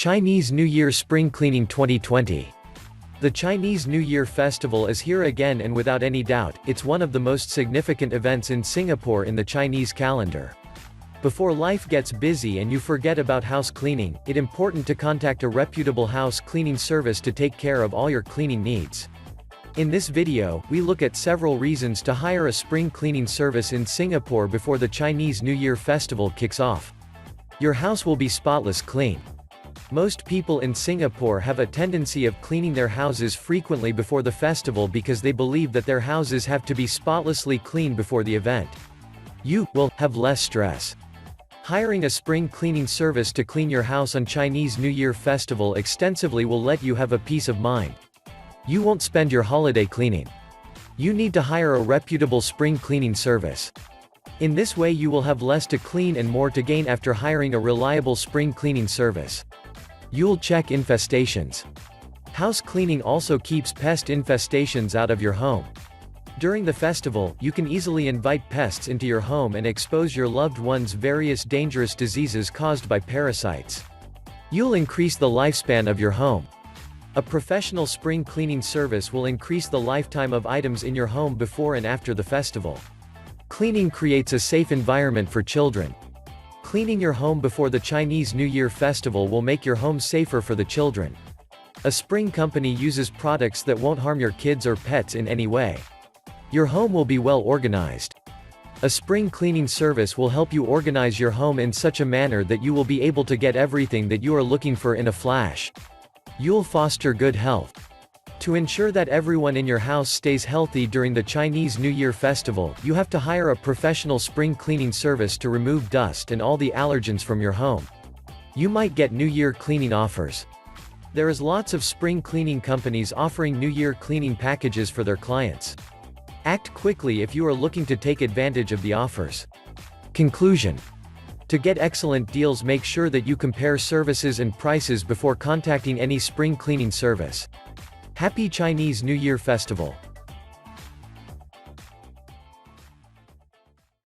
Chinese New Year Spring Cleaning 2020. The Chinese New Year festival is here again, and without any doubt, it's one of the most significant events in Singapore in the Chinese calendar. Before life gets busy and you forget about house cleaning, it's important to contact a reputable house cleaning service to take care of all your cleaning needs. In this video, we look at several reasons to hire a spring cleaning service in Singapore before the Chinese New Year festival kicks off. Your house will be spotless clean. Most people in Singapore have a tendency of cleaning their houses frequently before the festival because they believe that their houses have to be spotlessly clean before the event. You will have less stress. Hiring a spring cleaning service to clean your house on Chinese New Year festival extensively will let you have a peace of mind. You won't spend your holiday cleaning. You need to hire a reputable spring cleaning service. In this way you will have less to clean and more to gain after hiring a reliable spring cleaning service. You'll check infestations. House cleaning also keeps pest infestations out of your home. During the festival, you can easily invite pests into your home and expose your loved ones various dangerous diseases caused by parasites. You'll increase the lifespan of your home. A professional spring cleaning service will increase the lifetime of items in your home before and after the festival. Cleaning creates a safe environment for children. Cleaning your home before the Chinese New Year festival will make your home safer for the children. A spring company uses products that won't harm your kids or pets in any way. Your home will be well organized. A spring cleaning service will help you organize your home in such a manner that you will be able to get everything that you are looking for in a flash. You'll foster good health. To ensure that everyone in your house stays healthy during the Chinese New Year festival, you have to hire a professional spring cleaning service to remove dust and all the allergens from your home. You might get New Year cleaning offers. There is lots of spring cleaning companies offering New Year cleaning packages for their clients. Act quickly if you are looking to take advantage of the offers. Conclusion. To get excellent deals, make sure that you compare services and prices before contacting any spring cleaning service. Happy Chinese New Year Festival!